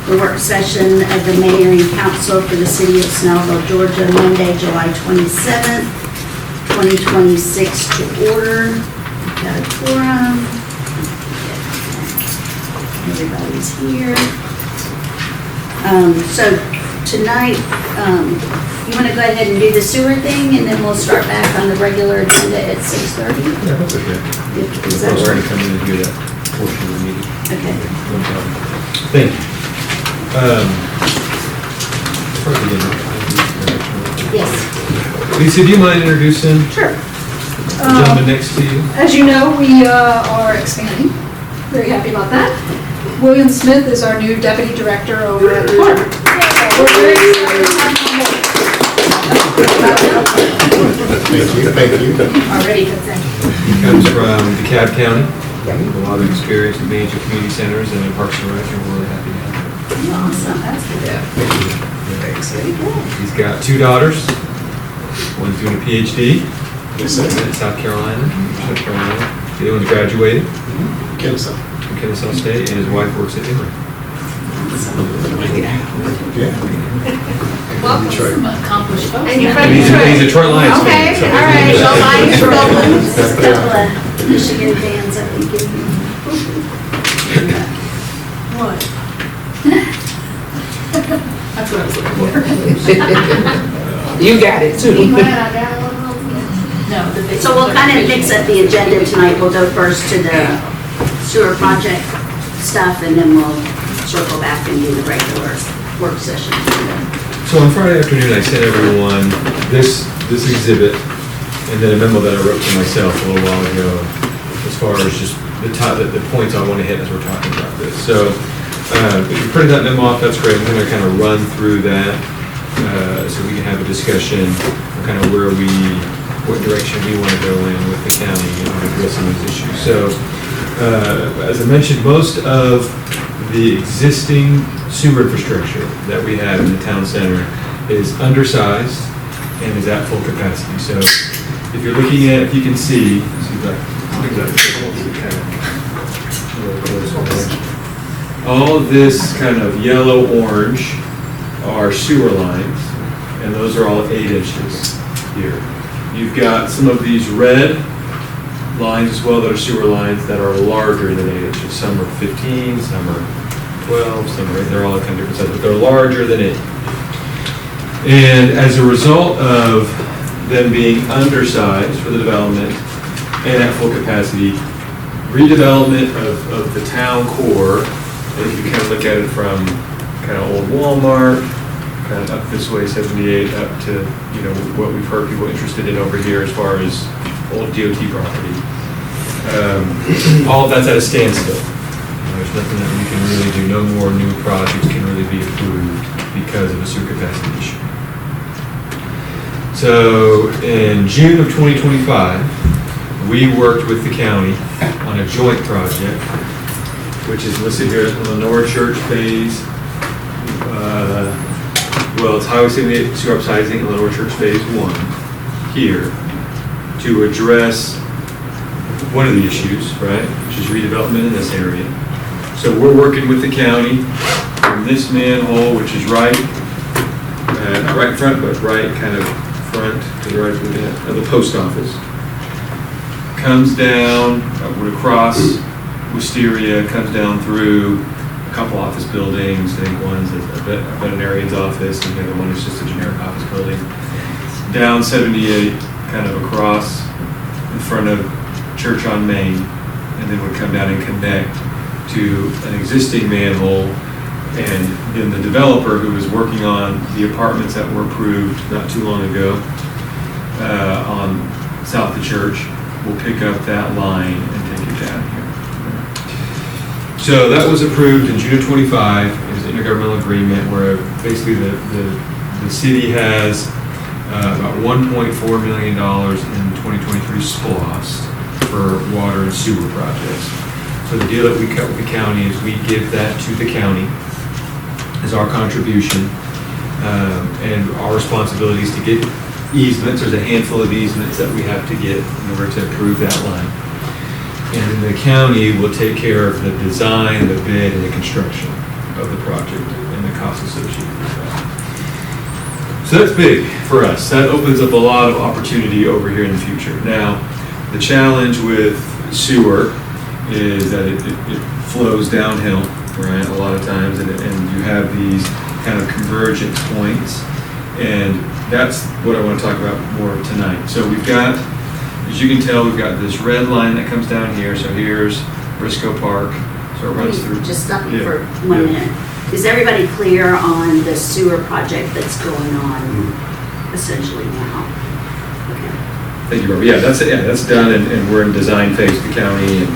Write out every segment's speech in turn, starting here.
The work session of the mayor and council for the city of Snellville, Georgia, Monday, July 27th, 2026 to order. We've got a quorum. Everybody's here. So tonight, you want to go ahead and do the sewer thing, and then we'll start back on the regular agenda at 6:30? Yeah, that's okay. Is that I've already right? come in and hear that portion of the meeting. Okay. No problem. Thank you. Yes. Lisa, do you mind introducing Sure. the gentleman next to you? As you know, we are expanding. Very happy about that. William Smith is our new deputy director over at the department. So we're very excited to have him on board. Thank you. Already good thing. He comes from DeKalb County, with a lot of experience in managing community centers and in Parks and Rec, and we're really happy to have him. Awesome, that's good. Very good. He's got 2 daughters. One's doing a PhD Yes, sir. in South Carolina. The other one's graduated Kennesaw. from Kennesaw State, and his wife works at Emory. Yeah. Welcome. Detroit. Accomplished folks. And you're from And he's a Detroit Lions fan. Okay, so- all right, so Lions for Goldman. Just a couple of Michigan fans that we give you. What? That's what I was looking for. You got it too. No, the big. So we'll kind of mix up the agenda tonight. We'll go first to the sewer project stuff, and then we'll circle back and do the regular work session. So on Friday afternoon, I sent everyone this exhibit, and then a memo that I wrote to myself a little while ago, as far as just the points I want to hit as we're talking about this. So if you printed that memo off, that's great. I'm going to kind of run through that so we can have a discussion on kind of what direction we want to go in with the county and addressing these issues. So as I mentioned, most of the existing sewer infrastructure that we have in the town center is undersized and is at full capacity. So if you're looking at, if you can see all of this kind of yellow-orange are sewer lines, and those are all 8 inches here. You've got some of these red lines as well that are sewer lines that are larger than 8 inches. Some are 15, some are 12, some are, they're all kind of different sizes, but they're larger than 8. And as a result of them being undersized for the development and at full capacity, redevelopment of the town core, and if you kind of look at it from kind of old Walmart, kind of up this way, 78, up to, you know, what we've heard people interested in over here as far as old DOT property. All of that's at a standstill. There's nothing that we can really do. No more new projects can really be approved because of a sewer capacity issue. So in June of 2025, we worked with the county on a joint project, which is listed here as Lenore Church Phase. Well, it's Highway 78 sewer upsizing and Lenore Church Phase 1 here to address one of the issues, right, which is redevelopment in this area. So we're working with the county from this manhole, which is right, not right in front, but right kind of front to the right of the post office. Comes down, would across Wisteria, comes down through a couple office buildings. I think one's a veterinarian's office, and the other one is just a generic office building. Down 78, kind of across in front of Church on Main, and then would come down and connect to an existing manhole. And then the developer who was working on the apartments that were approved not too long ago on South of Church will pick up that line and take it down here. So that was approved in June of 25. It was an intergovernmental agreement where basically the city has about $1.4 million in 2023 SPLOST for water and sewer projects. So the deal that we cut with the county is we give that to the county as our contribution, and our responsibility is to get easements. There's a handful of easements that we have to get in order to approve that line. And the county will take care of the design, the bid, and the construction of the project and the costs associated with that. So that's big for us. That opens up a lot of opportunity over here in the future. Now, the challenge with sewer is that it flows downhill, right, a lot of times, and you have these kind of convergence points, and that's what I want to talk about more tonight. So we've got, as you can tell, we've got this red line that comes down here, so here's Briscoe Park, so it runs through. Just stop you Yeah, for 1 yeah. minute. Is everybody clear on the sewer project that's going on essentially now? Okay. Thank you, Robert. Yeah, that's done, and we're in design phase with the county and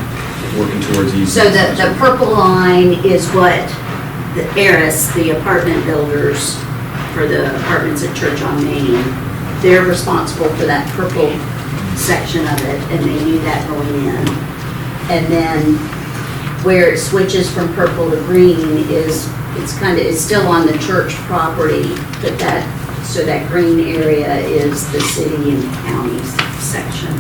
working towards easement. So the purple line is what the heiress, the apartment builders for the apartments at Church on Main, they're responsible for that purple section of it, and they knew that going in. And then where it switches from purple to green is, it's still on the church property, but so that green area is the city and county's section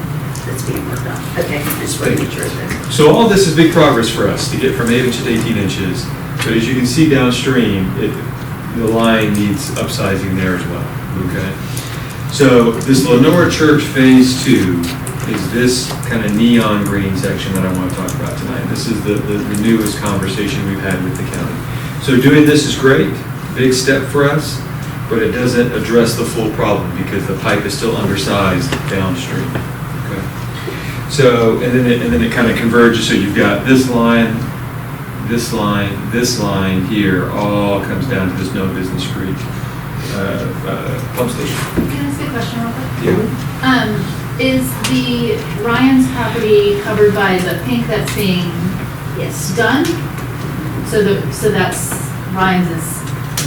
that's being worked on. Okay, I just want to make sure that. So all this is big progress for us to get from 8 inches to 18 inches, but as you can see downstream, the line needs upsizing there as well, okay? So this Lenore Church Phase 2 is this kind of neon green section that I want to talk about tonight. This is the newest conversation we've had with the county. So doing this is great, big step for us, but it doesn't address the full problem because the pipe is still undersized downstream. Okay. So and then it kind of converges. So you've got this line, this line here, all comes down to this No Business Creek pump station. Can I ask a question real quick? Yeah. Is the Ryan's property covered by the pink that's being Yes. done? So that's Ryan's is,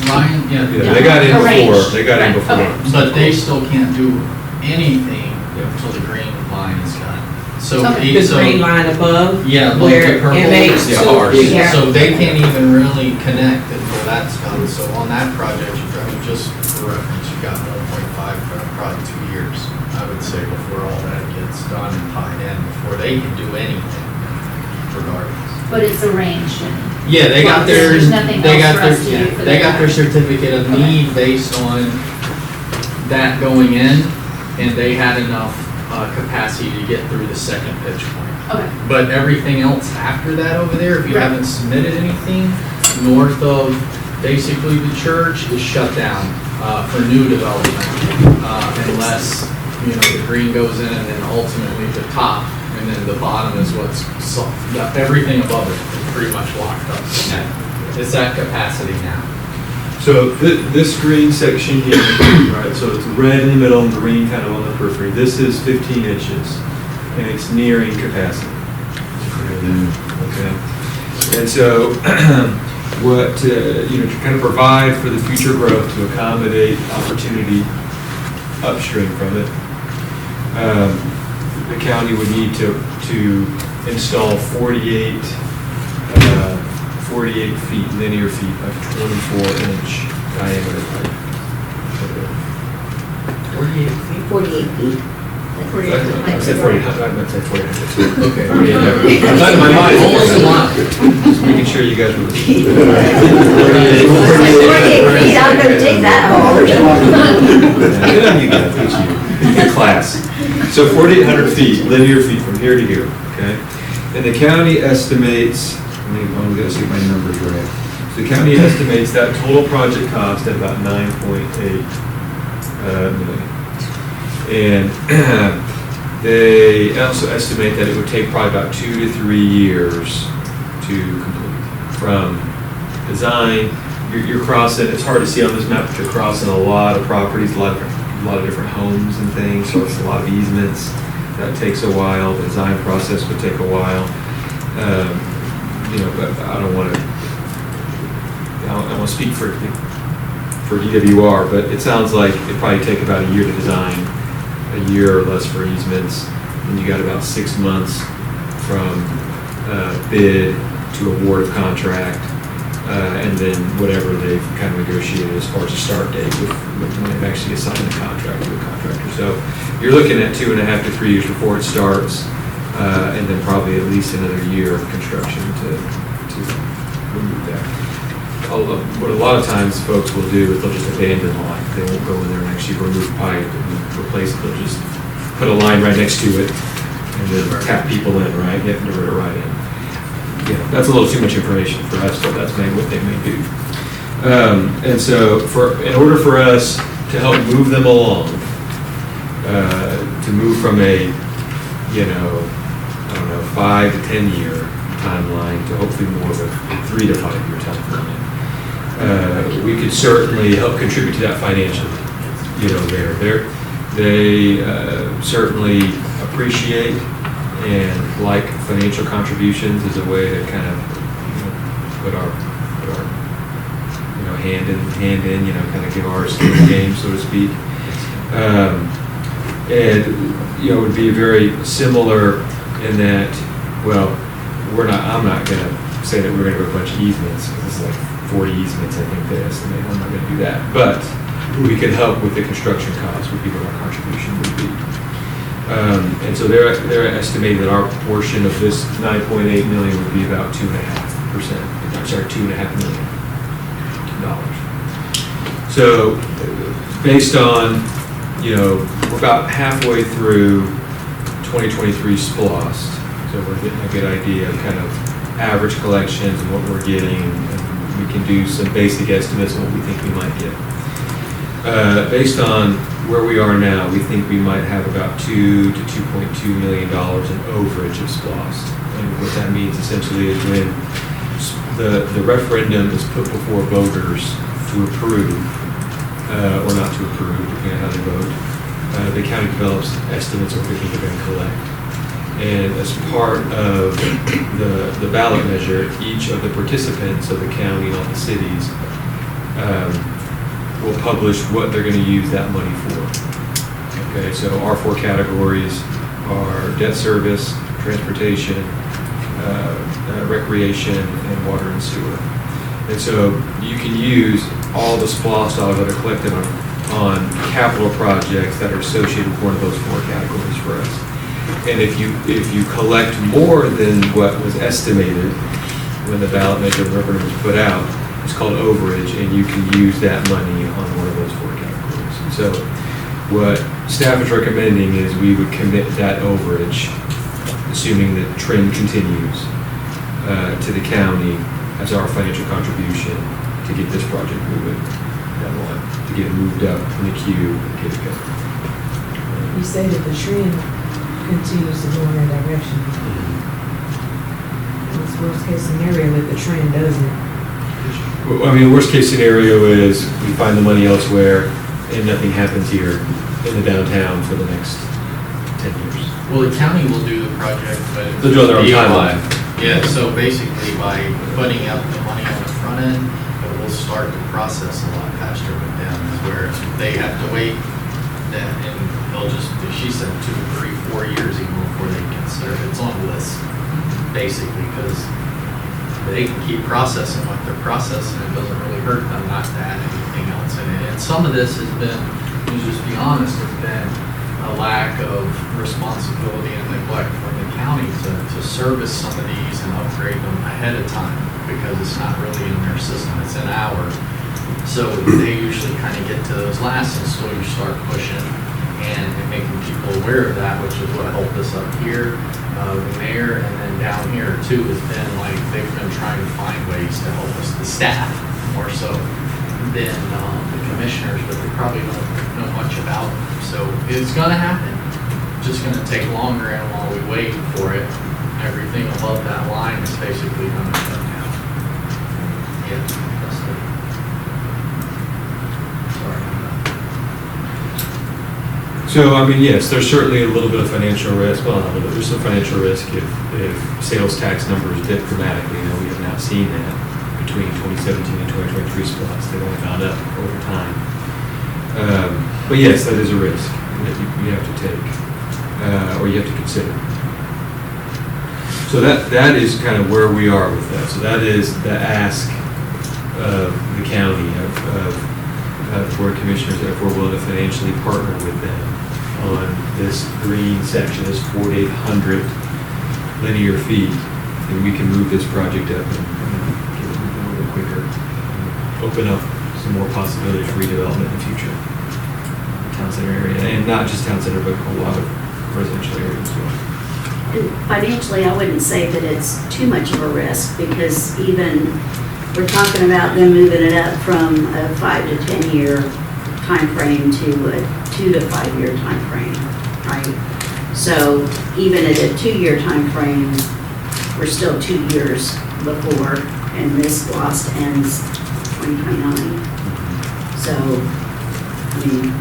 Ryan, Yeah, yeah, they got in before. Arranged. They got in Right, before. okay. but they still can't do anything Yeah. until the green line is done. So, Okay. The green line above, yeah, above where the purple. MH Yeah, ours. Yeah. So they can't even really connect until that's done. So on that project, just for reference, you got 1.5 for probably 2 years, I would say, before all that gets done and tied in, before they can do anything regardless. but it's arranged and. Yeah, they got their, There's nothing they else got for us to their, do yeah, for they got that. their certificate of Okay. need based on that going in, and they had enough capacity to get through the second pitch point. Okay, But everything else after that over there, if you Right. haven't submitted anything, north of basically the church is shut down for new development, unless, the green goes in and then ultimately the top, and then the bottom is what's soft. Everything above it is pretty much locked up. It's at capacity now. So this green section here, right, so it's red in the middle and green kind of on the periphery. This is 15 inches, and it's nearing capacity. Okay. And so what, to kind of provide for the future growth, to accommodate opportunity upstream from it, the county would need to install 48 feet, linear feet of 24-inch diameter pipe. 48 feet. 48 feet. I said 40, I meant to say 40. Okay. I'm not in my mind. Almost a lot. Just making sure you guys were. 48 feet, I'm gonna take that home. Good on you guys, look at you. Good class. So 4,800 feet, linear feet from here to here, okay? And the county estimates, I'm gonna see if my numbers are right. So the county estimates that total project cost at about 9.8 million. And they also estimate that it would take probably about 2 to 3 years to complete. From design, you're crossing, it's hard to see on this map, but you're crossing a lot of properties, a lot of different homes and things, so it's a lot of easements. That takes a while, the design process would take a while. But I don't want to speak for DWR, but it sounds like it'd probably take about a year to design, a year or less for easements, and you got about 6 months from bid to award of contract, and then whatever they've kind of negotiated as far as a start date when they've actually assigned the contract to a contractor. So you're looking at 2.5 to 3 years before it starts. and then probably at least another year of construction to remove that. What a lot of times folks will do is they'll just abandon the line. They won't go in there and actually remove pipe and replace it. They'll just put a line right next to it and then tap people in, right? Get them to divert it right in. Yeah, that's a little too much information for us, but that's maybe what they may do. And so in order for us to help move them along, to move from a, 5 to 10 year timeline to hopefully more of a 3 to 5 year timeline, we could certainly help contribute to that financially. They certainly appreciate and like financial contributions as a way to kind of put our hand in, kind of give our skin in the game, so to speak. And it would be very similar in that, well, I'm not going to say that we're going to go a bunch of easements, because this is like 40 easements, I think they estimate. I'm not going to do that. But we could help with the construction costs, would be what our contribution would be. And so they're estimating that our portion of this 9.8 million would be about 2.5%. $2.5 million. So based on, we're about halfway through 2023 SPLOST, so we're getting a good idea of kind of average collections and what we're getting, and we can do some basic estimates of what we think we might get. Based on where we are now, we think we might have about $2 to $2.2 million in overage of SPLOST. And what that means essentially is when the referendum is put before voters to approve or not to approve, depending on how they vote, the county develops estimates of what they think they're going to collect. And as part of the ballot measure, each of the participants of the county and all the cities will publish what they're going to use that money for. Okay, so our 4 categories are debt service, transportation, recreation, and water and sewer. And so you can use all the SPLOST dollars that are collected on capital projects that are associated with one of those 4 categories for us. And if you collect more than what was estimated when the ballot measure referendum was put out, it's called overage, and you can use that money on one of those 4 categories. And so what staff is recommending is we would commit that overage, assuming that the trend continues, to the county as our financial contribution to get this project moving down the line, to get it moved up in the queue and get it going. You say that the trend continues to go in that direction. What's worst case scenario if the trend doesn't? Well, I mean, worst case scenario is we find the money elsewhere and nothing happens here in the downtown for the next 10 years. Well, the county will do the project, but. They'll do their own timeline. Yeah, so basically by putting up the money on the front end, it will start the process a lot faster with them, where they have to wait, then, and they'll just, she said 2, 3, 4 years even before they consider it. It's on the list, basically, because they can keep processing what they're processing. It doesn't really hurt them not to add anything else in it. And some of this has been, to just be honest, has been a lack of responsibility and neglect from the county to service some of these and upgrade them ahead of time, because it's not really in their system, it's in ours. So they usually kind of get to those last, and so you start pushing and making people aware of that, which is what helped us up here. The mayor, and then down here too, has been like, they've been trying to find ways to help us, the staff more so than the commissioners, but they probably don't know much about it. So it's gonna happen, just gonna take longer, and while we wait for it, everything above that line is basically gonna shut down. Yeah, that's it. Sorry about that. So, I mean, yes, there's certainly a little bit of financial risk. Well, not a little bit, there's some financial risk if sales tax numbers dip dramatically. You know, we have not seen that between 2017 and 2023 SPLOST. They've only gone up over time. But yes, that is a risk that you have to take, or you have to consider. So that is kind of where we are with that. So that is the ask of the county, of the Board of Commissioners, if we're willing to financially partner with them on this green section, this 4,800 linear feet, then we can move this project up and get it moving a little quicker. Open up some more possibilities for redevelopment in the future. Town center area, and not just town center, but a lot of residential areas as well. And financially, I wouldn't say that it's too much of a risk, because even, we're talking about them moving it up from a 5 to 10 year timeframe to a 2 to 5 year timeframe, right? So even at a 2-year timeframe, we're still 2 years before, and this lost ends 2029. So, I mean,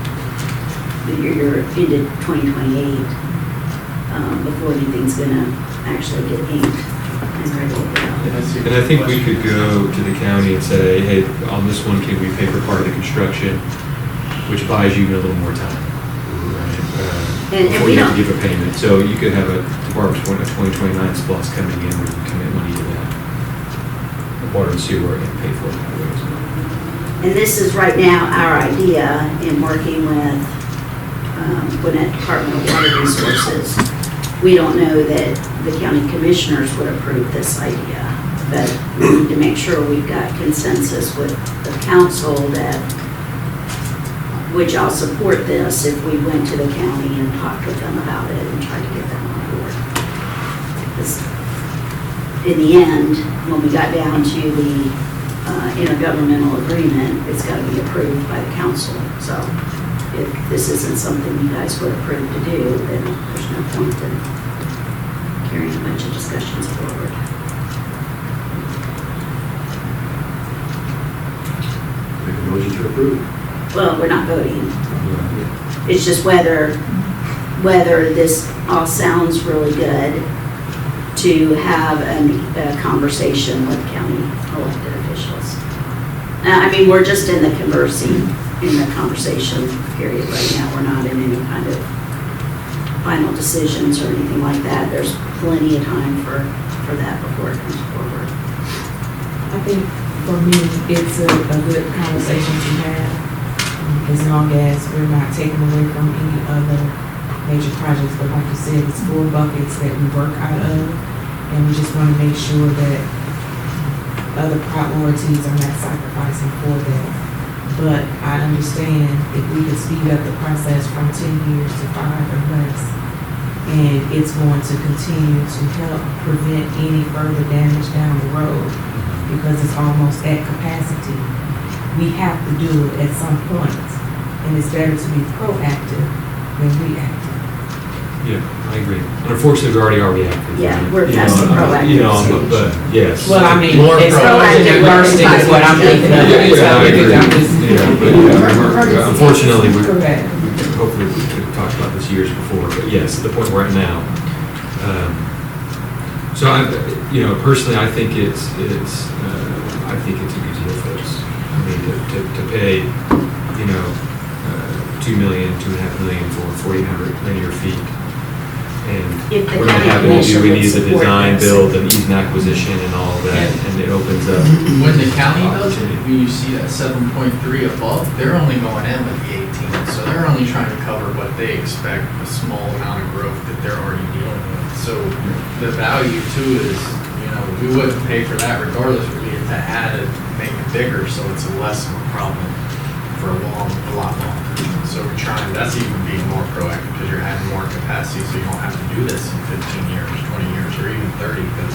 you're into 2028 before anything's gonna actually get inked and ready to go. And I think we could go to the county and say, hey, on this one, can we pay for part of the construction, which buys you a little more time, right? And Before we you have to don't- give a payment. So you could have a Department of 2029 plus coming in where you can commit money to that. Water and sewer and pay for it that way as well. And this is right now our idea in working with Gwinnett Department of Water Resources. We don't know that the county commissioners would approve this idea, but we need to make sure we've got consensus with the council that, would y'all support this if we went to the county and talked with them about it and tried to get them on board? Because in the end, when we got down to the intergovernmental agreement, it's got to be approved by the council. So if this isn't something you guys would approve to do, then there's no point in carrying a bunch of discussions forward. Make a motion to approve. Well, we're not voting. It's just whether this all sounds really good to have a conversation with county elected officials. I mean, we're just in the conversation period right now. We're not in any kind of final decisions or anything like that. There's plenty of time for that before it comes forward. I think for me, it's a good conversation to have, as long as we're not taking away from any other major projects. But like you said, it's 4 buckets that we work out of, and we just want to make sure that other priorities are not sacrificing for that. But I understand if we could speed up the process from 10 years to 5 or less, and it's going to continue to help prevent any further damage down the road, because it's almost at capacity. We have to do it at some point, and it's better to be proactive than reactive. Yeah, I agree. And unfortunately, we already are reactive. Yeah, right? we're You past know, the proactive You know, stage. but yes. Well, I mean, More it's proactive bursting is what I'm thinking of. Yeah, I agree. I'm just- Yeah, but unfortunately, Correct. hopefully we've talked about this years before, but yes, the point we're at now. So personally, I think it's a good deal for us. I mean, to pay, $2 million, $2.5 million for 4,800 linear feet. And If the we're not county having to commission do any would of the support design, this. build, and even acquisition and all of that, and it opens up. When the county does it, when you see that 7.3 above, they're only going in with the 18, so they're only trying to cover what they expect, a small amount of growth that they're already dealing with. So the value too is, we wouldn't pay for that regardless, we need to add it, make it bigger, so it's less of a problem for a lot longer. So we're trying, that's even being more proactive, because you're adding more capacity, so you don't have to do this in 15 years, 20 years, or even 30, because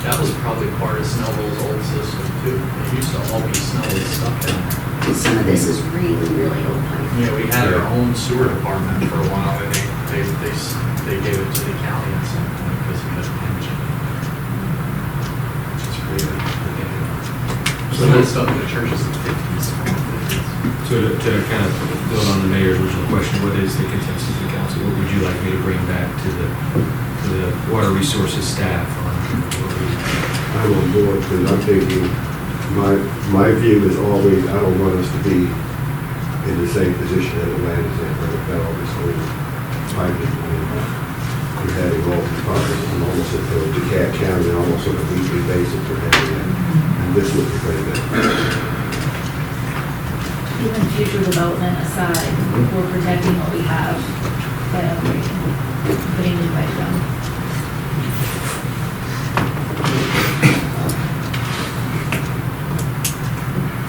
that was probably part of Snellville's old system too. It used to all be Snellville stuff down there. Some of this is really, really old pipe. We had our own sewer department for a while, and they gave it to the county at some point because we couldn't manage it. It's really some of that stuff in the churches in the 50s. So to kind of build on the mayor's original question, what is the consensus of the council? What would you like me to bring back to the water resources staff on? I'm on board because I'm thinking, my view is always, I don't want us to be in the same position that the land is in, where the federal is holding piping. We're having all these projects, and almost at the DeKalb County, almost on a weekly basis, we're having that. And this would prevent that. Even future development aside, we're protecting what we have by upgrading, putting new pipe down.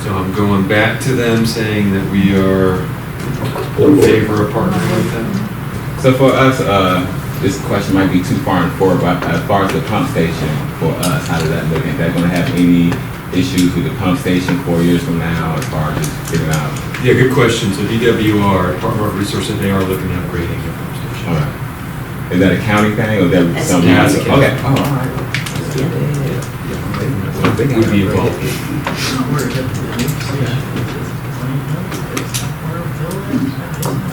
So I'm going back to them saying that we are in favor of partnering with them. So for us, this question might be too far and forward, but as far as the pump station, for us, how does that look? Is that gonna have any issues with the pump station 4 years from now, as far as just giving out? Yeah, good question. So DWR, Department of Resources, they are looking at upgrading their pump station. All right. Is that a county thing, or is that That's something county. else? That's Okay. county. Oh, all right. Would be involved.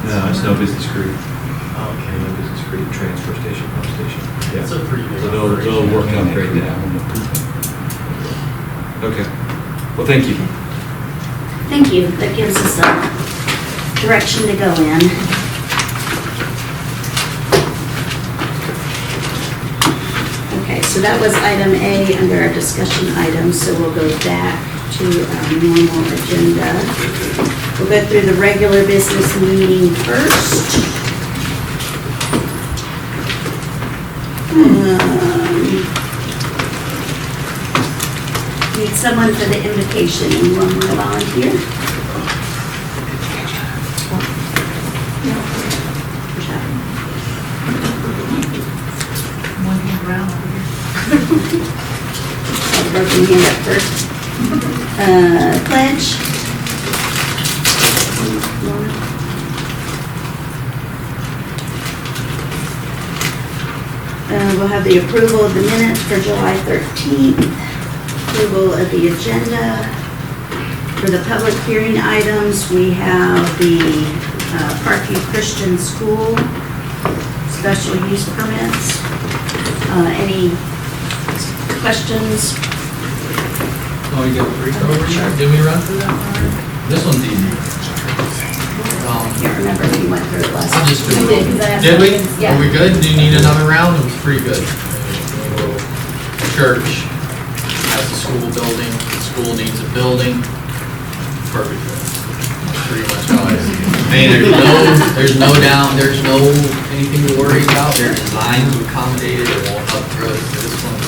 No, it's no Business Creek. Okay, no Business Creek transfer station, pump station. Yeah. So they'll work to upgrade that. Okay. Well, thank you. Thank you. That gives us a direction to go in. Okay, so that was item A under our discussion items, so we'll go back to our normal agenda. We'll go through the regular business meeting first. Need someone for the invitation. Anyone want to volunteer? One hand around over here. Broken hand up first. Pledge. We'll have the approval of the minutes for July 13th, approval of the agenda. For the public hearing items, we have the Parkview Christian School special use permits. Any questions? Oh, you got three over here? Did we run through that one? This one's easy. Can't remember if you went through it last. I'll just do We did, 'cause I it. asked Did we? questions. Yeah. Are we good? Do you need another round? It was pretty good. The church has a school building, the school needs a building. Perfect. That's pretty much how I see it. I mean, there's no doubt, there's no anything to worry about. Their designs are accommodated, it won't upgrade this one.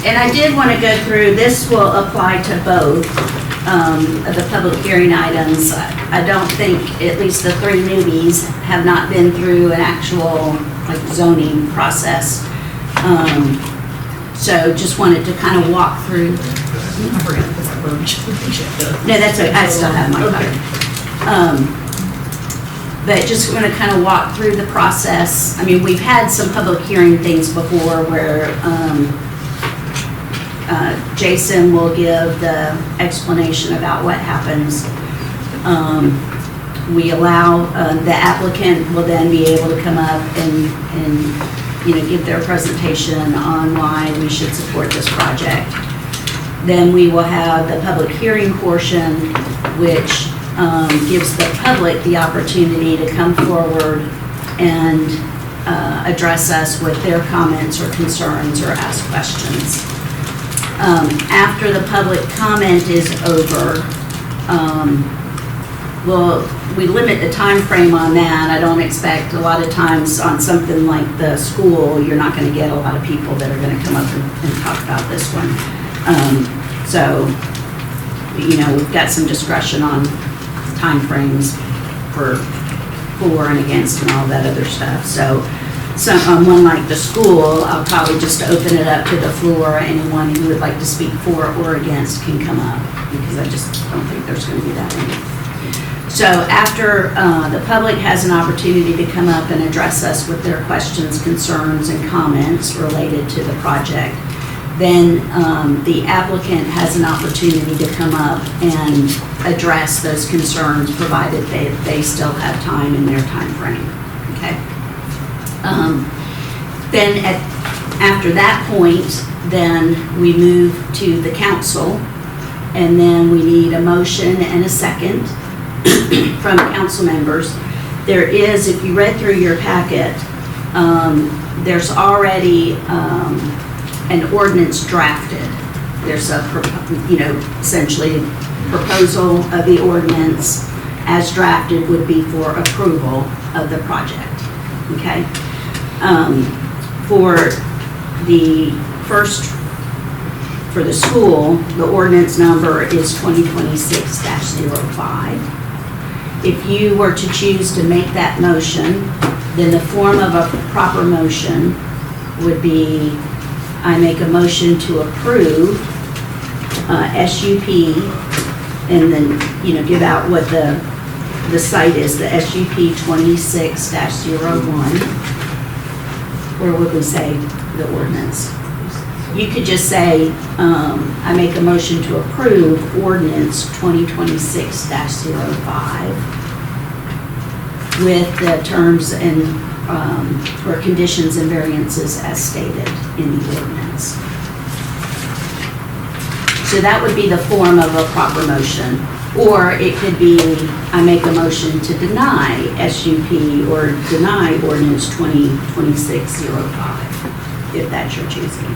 And I did want to go through, this will apply to both of the public hearing items. I don't think, at least the three newbies have not been through an actual like zoning process. So just wanted to kind of walk through. No, that's okay, I still have my card. But just want to kind of walk through the process. I mean, we've had some public hearing things before where Jason will give the explanation about what happens. We allow, the applicant will then be able to come up and give their presentation on why we should support this project. Then we will have the public hearing portion, which gives the public the opportunity to come forward and address us with their comments or concerns or ask questions. After the public comment is over, we limit the time frame on that. I don't expect a lot of times on something like the school, you're not going to get a lot of people that are going to come up and talk about this one. So, we've got some discretion on time frames for and against and all that other stuff. So on one like the school, I'll probably just open it up to the floor. Anyone who would like to speak for or against can come up, because I just don't think there's going to be that many. So after the public has an opportunity to come up and address us with their questions, concerns, and comments related to the project, then the applicant has an opportunity to come up and address those concerns, provided they still have time in their time frame. Okay. Then after that point, then we move to the council, and then we need a motion and a second from council members. There is, if you read through your packet, there's already an ordinance drafted. There's a, essentially proposal of the ordinance as drafted would be for approval of the project, okay? For the first, for the school, the ordinance number is 2026-05. If you were to choose to make that motion, then the form of a proper motion would be, I make a motion to approve SUP, and then, give out what the site is, the SUP 26-01, or would we say the ordinance? You could just say, I make a motion to approve ordinance 2026-05 with the terms and, or conditions and variances as stated in the ordinance. So that would be the form of a proper motion. Or it could be, I make a motion to deny SUP or deny ordinance 2026-05, if that's your choosing.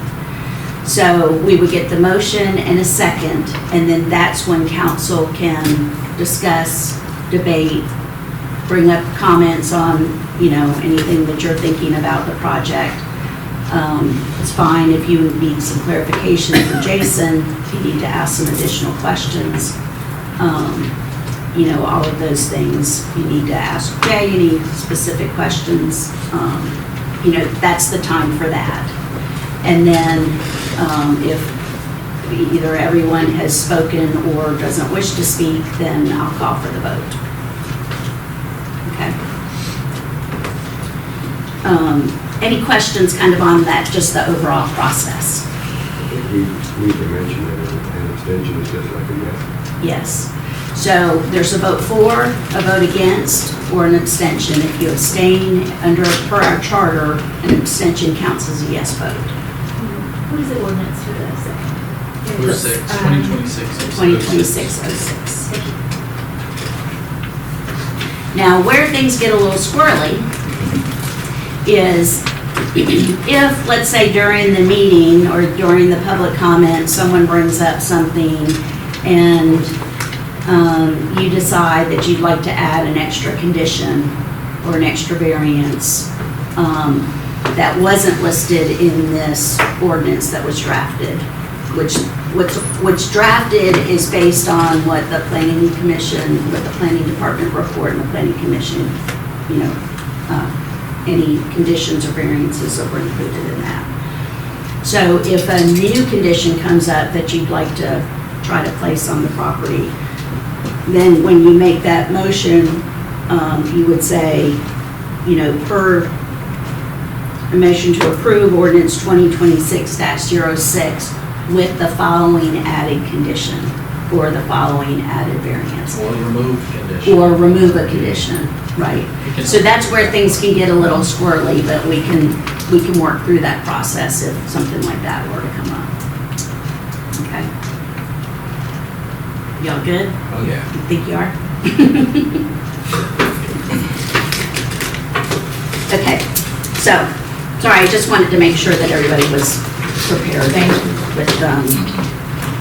So we would get the motion and a second, and then that's when council can discuss, debate, bring up comments on, anything that you're thinking about the project. It's fine if you need some clarification from Jason, if you need to ask some additional questions. All of those things you need to ask Jay, you need specific questions. That's the time for that. And then if either everyone has spoken or doesn't wish to speak, then I'll call for the vote. Okay. Any questions kind of on that, just the overall process? We can mention that an extension is just like a yes. Yes. So there's a vote for, a vote against, or an abstention. If you abstain per our charter, an abstention counts as a yes vote. What is the ordinance for the second? 2026-06. Now, where things get a little squirrely is if, let's say, during the meeting or during the public comment, someone brings up something and you decide that you'd like to add an extra condition or an extra variance that wasn't listed in this ordinance that was drafted, what's drafted is based on what the planning commission, what the planning department report and the planning commission, any conditions or variances that were included in that. So if a new condition comes up that you'd like to try to place on the property, then when you make that motion, you would say, per a motion to approve ordinance 2026-06 with the following added condition or the following added variance. Or remove condition. Or remove a condition, right? So that's where things can get a little squirrely, but we can work through that process if something like that were to come up. Okay. Y'all good? Oh, yeah. You think you are? Okay, so, sorry, I just wanted to make sure that everybody was prepared with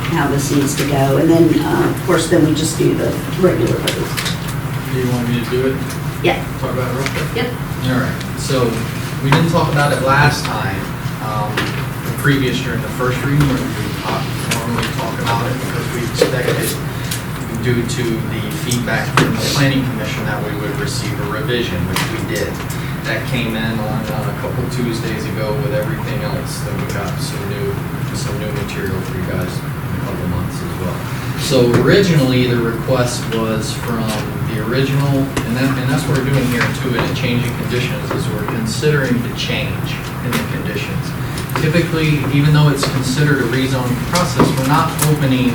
how this needs to go. And then, of course, then we just do the regular vote. Do you want me to do it? Yeah. Talk about it real quick? Yep. All right, so we didn't talk about it last time, during the first reading, where we normally talk about it because we expected, due to the feedback from the planning commission, that we would receive a revision, which we did. That came in on a couple Tuesdays ago with everything else. Then we got some new material for you guys in a couple months as well. So originally, the request was from the original, and that's what we're doing here too, in a change in conditions, is we're considering the change in the conditions. Typically, even though it's considered a rezoning process, we're not opening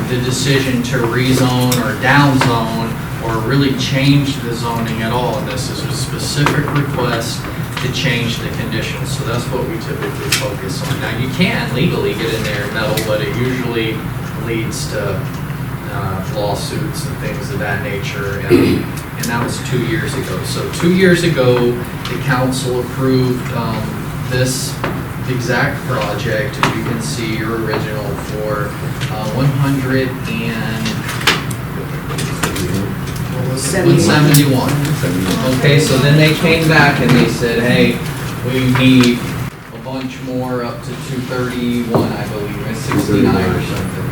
the decision to rezone or downzone or really change the zoning at all. And this is a specific request to change the conditions. So that's what we typically focus on. Now, you can legally get in there and meddle, but it usually leads to lawsuits and things of that nature. And that was 2 years ago. So 2 years ago, the council approved this exact project, as you can see, your original, for 171. Okay, so then they came back and they said, hey, We need a bunch more up to 231, I believe, and 69 or something,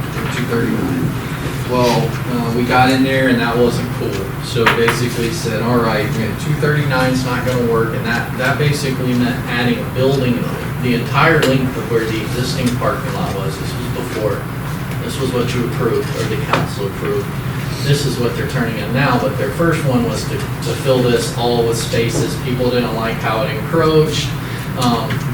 239. Well, we got in there and that wasn't cool. So basically said, all right, 239 is not gonna work, and that basically meant adding a building the entire length of where the existing parking lot was. This was before. This was what you approved, or the council approved. This is what they're turning in now, but their first one was to fill this all with spaces. People didn't like how it encroached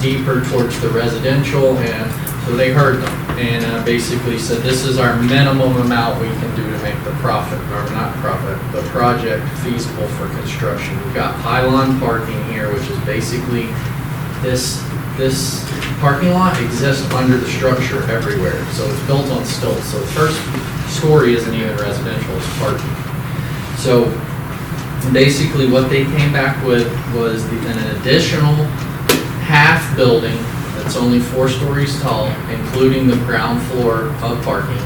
deeper towards the residential, and so they heard them and basically said, this is our minimum amount we can do to make the the project feasible for construction. We've got pylon parking here, which is basically this parking lot exists under the structure everywhere. So it's built on stilts. So the first story isn't even residential, it's parking. So basically what they came back with was an additional half building that's only 4 stories tall, including the ground floor of parking.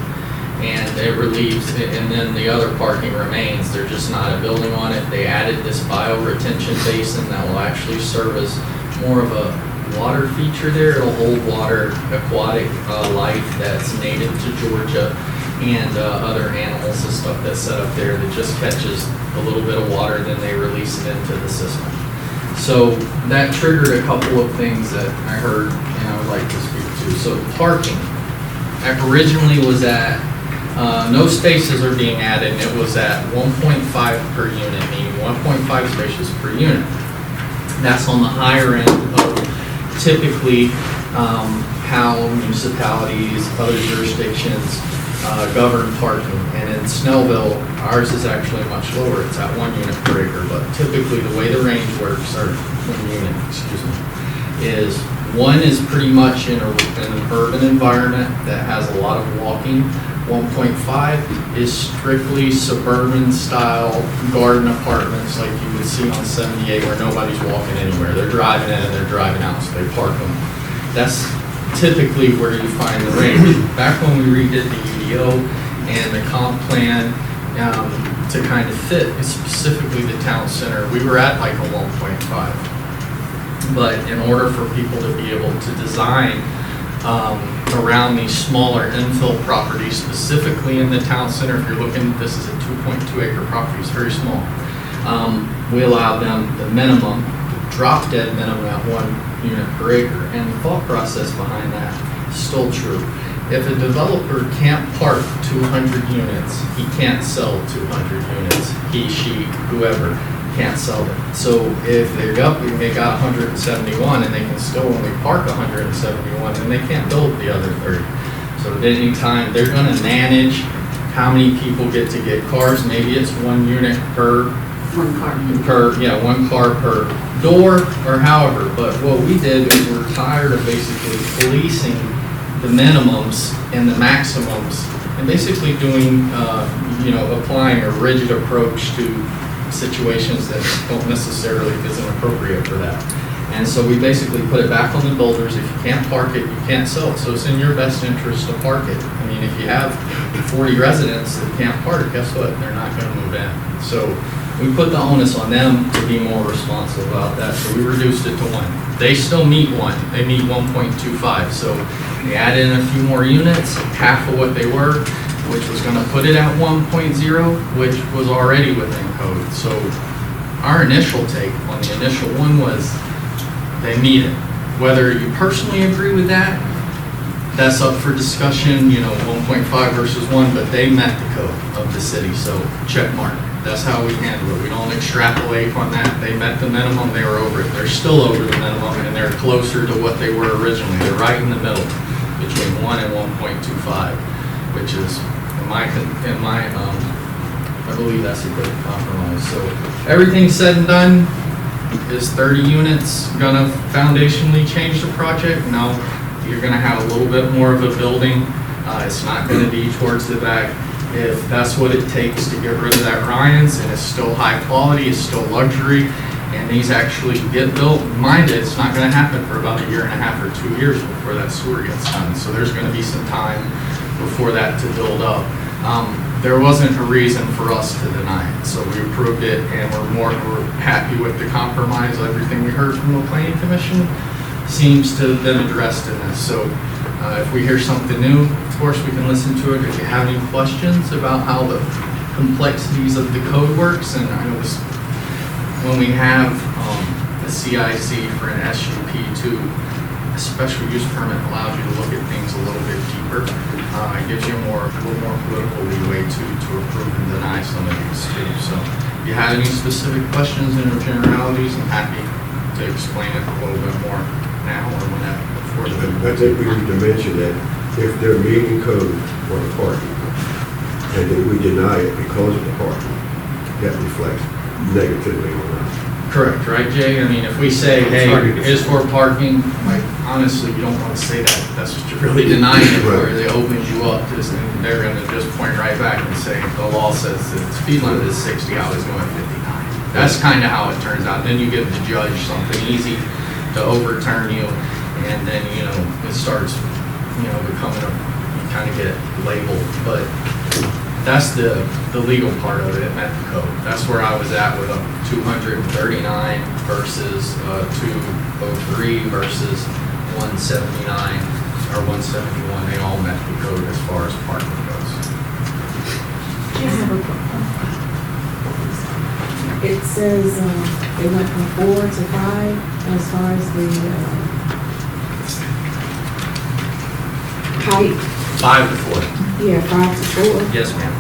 And it relieves, and then the other parking remains. There's just not a building on it. They added this bio-retention basin that will actually serve as more of a water feature there. It'll hold water, aquatic life that's native to Georgia, and other animals and stuff that's set up there that just catches a little bit of water, then they release it into the system. So that triggered a couple of things that I heard and I would like to speak to. So parking originally was at, no spaces are being added, and it was at 1.5 per unit, meaning 1.5 spaces per unit. That's on the higher end of typically how municipalities, other jurisdictions govern parking. And in Snellville, ours is actually much lower. It's at 1 unit per acre, but typically the way the range works, or 1 unit, excuse me, is 1 is pretty much in an urban environment that has a lot of walking. 1.5 is strictly suburban style garden apartments like you would see on 78 where nobody's walking anywhere. They're driving in and they're driving out, so they park them. That's typically where you find the range. Back when we redid the UDO and the comp plan to kind of fit specifically the town center, we were at like a 1.5. But in order for people to be able to design around these smaller infill properties, specifically in the town center, if you're looking, this is a 2.2 acre property, it's very small. We allow them the minimum, the drop dead minimum at 1 unit per acre. And the thought process behind that is still true. If a developer can't park 200 units, he can't sell 200 units. He, she, whoever can't sell them. So if they got 171 and they can still only park 171, then they can't build the other 30. So at any time, they're going to manage how many people get to get cars. Maybe it's 1 unit per 1 car. 1 car per door, or however. But what we did is we're tired of basically policing the minimums and the maximums, and basically doing, applying a rigid approach to situations that don't necessarily isn't appropriate for that. And so we basically put it back on the builders. If you can't park it, you can't sell it. So it's in your best interest to park it. I mean, if you have 40 residents that can't park, guess what? They're not going to move in. So we put the onus on them to be more responsible about that. So we reduced it to 1. They still meet 1. They meet 1.25. So they added in a few more units, half of what they were, which was going to put it at 1.0, which was already within code. So our initial take on the initial one was they meet it. Whether you personally agree with that, that's up for discussion, 1.5 versus 1, but they met the code of the city, so check mark. That's how we handle it. We don't extrapolate on that. They met the minimum, they were over it. They're still over the minimum, and they're closer to what they were originally. They're right in the middle between 1 and 1.25, which is, I believe that's a good compromise. So everything said and done, is 30 units gonna foundationally change the project? No, you're gonna have a little bit more of a building. It's not gonna be towards the back. If that's what it takes to get rid of that Ryan's, and it's still high quality, it's still luxury, and these actually get built, mind it, it's not gonna happen for about 1.5 years or 2 years before that sewer gets done. So there's gonna be some time before that to build up. there wasn't a reason for us to deny it. So we approved it, and we're happy with the compromise. Everything we heard from the planning commission seems to have been addressed in this. So if we hear something new, of course, we can listen to it. If you have any questions about how the complexities of the code works, and I know this, when we have a CIC for an SUP2, a special use permit allows you to look at things a little bit deeper. It gives you a little more political leeway to approve and deny some of these too. So if you have any specific questions and generalities, I'm happy to explain it a little bit more now or whenever before the. I think we need to mention that if they're meeting code for the parking, and then we deny it because of the parking, that reflects negatively on us. Correct, right, Jay? I mean, if we say, hey, it's for parking, like, honestly, you don't want to say that. That's what you're really denying it for. They open you up, and they're going to just point right back and say, the law says that the speed limit is 60, I was going 59. That's kind of how it turns out. Then you give the judge something easy to overturn you, and then, it starts, becoming you kind of get labeled. But that's the legal part of it. It met the code. That's where I was at with 239 versus 203 versus 179 or 171. They all met the code as far as parking goes. It says it went from 4 to 5 as far as the height. 5 to 4. Yeah, 5 to 4. Yes, ma'am.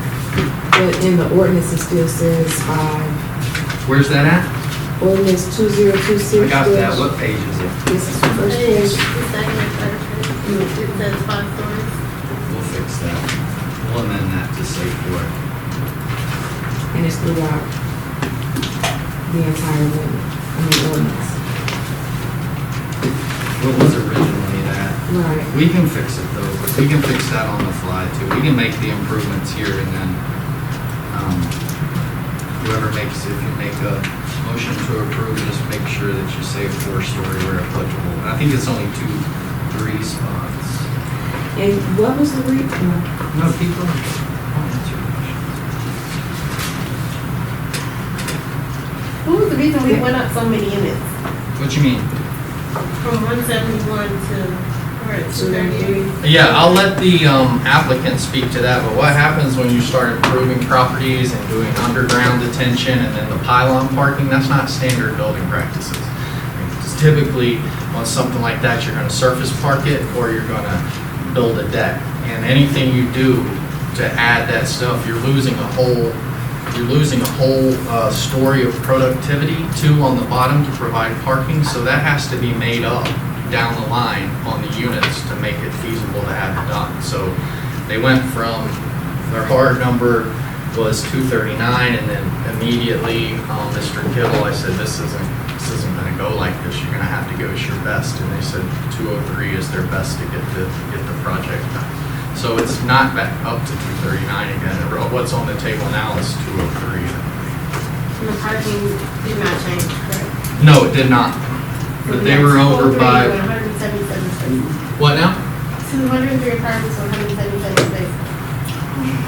But in the ordinance, it still says 5. Where's that at? Ordinance 2026. I got that. What page is it? This is the first It's page. the second and third page. It says 5 stories. We'll fix that. We'll amend that to say 4. And it's throughout the entire ordinance. What was originally that? Right. We can fix it though. We can fix that on the fly too. We can make the improvements here and then whoever makes, if you make a motion to approve, just make sure that you say 4-story where applicable. I think it's only 2-3 spots. And what was the reason? No, keep going. I'll answer your questions. What was the reason we went up so many units? What you mean? From 171 to, where, 238? Yeah, I'll let the applicant speak to that, but what happens when you start improving properties and doing underground detention and then the pylon parking, that's not standard building practices. It's typically, on something like that, you're gonna surface park it or you're gonna build a deck. And anything you do to add that stuff, you're losing a whole story of productivity too on the bottom to provide parking, so that has to be made up down the line on the units to make it feasible to have it done. So they went from, their hard number was 239, and then immediately, Mr. Kittle, I said, this isn't gonna go like this, you're gonna have to give us your best, and they said 203 is their best to get the project done. So it's not back up to 239 again. What's on the table now is 203. And the parking did not change, correct? No, it did not. But they were over by, 177 spaces. what now? 203 apartments, 177 spaces.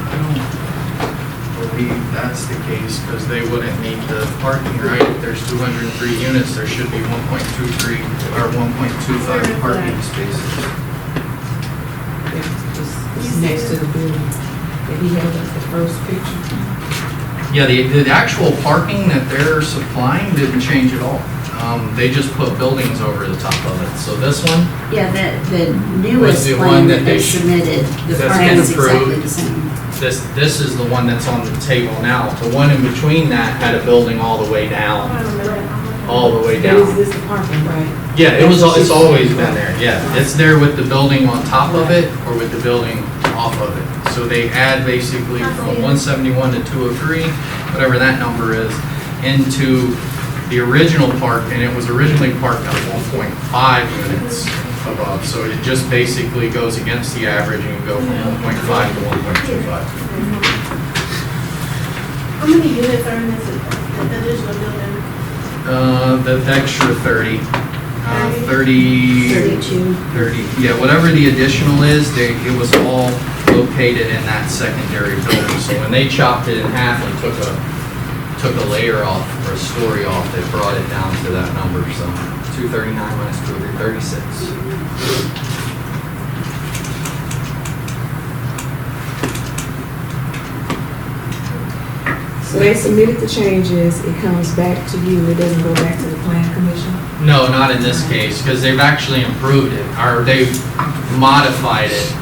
I don't believe that's the case because they wouldn't meet the parking, right? If there's 203 units, there should be 1.23 or 1.25 parking spaces. It's next to the building that he held up the first picture. Yeah, the actual parking that they're supplying didn't change at all. They just put buildings over the top of it. So this one, Yeah, the Was newest the one plan that that they they submitted, the that's plan been is exactly approved. the same. this is the one that's on the table now. The one in between that had a building all the way I down, don't remember. all the way Is down. this the parking, right? Yeah, it's always been there, yeah. It's there with the building on top of it or with the building off of it. So they add basically from 171 to 203, whatever that number is, into the original park, and it was originally parked at 1.5 units above. So it just basically goes against the average and you go from 1.5 to 1.25. How many units are in this additional building? The extra 30. 30, 32. 30, yeah, whatever the additional is, it was all located in that secondary building. So when they chopped it in half and took a layer off or a story off, they brought it down to that number. So 239 minus 236. So they submitted the changes, it comes back to you, it doesn't go back to the plan commission? No, not in this case, because they've actually improved it, or they've modified it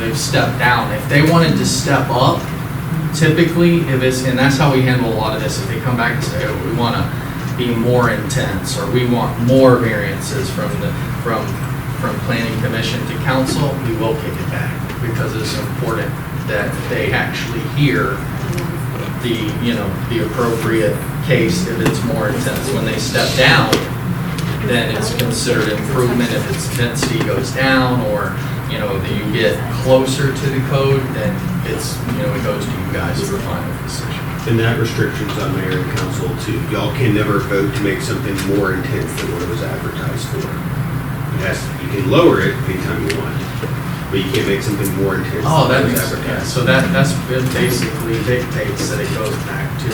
they've stepped down. If they wanted to step up, typically, and that's how we handle a lot of this, if they come back and say, oh, we want to be more intense, or we want more variances from planning commission to council, we will kick it back, because it's important that they actually hear the appropriate case if it's more intense. When they step down, then it's considered improvement. If its density goes down, or that you get closer to the code, then it goes to you guys for final decision. And that restrictions on mayor and council too. Y'all can never vote to make something more intense than what it was advertised for. You can lower it anytime you want, but you can't make something more intense. Oh, that than makes what was sense. advertised. So that's basically dictates that it goes back to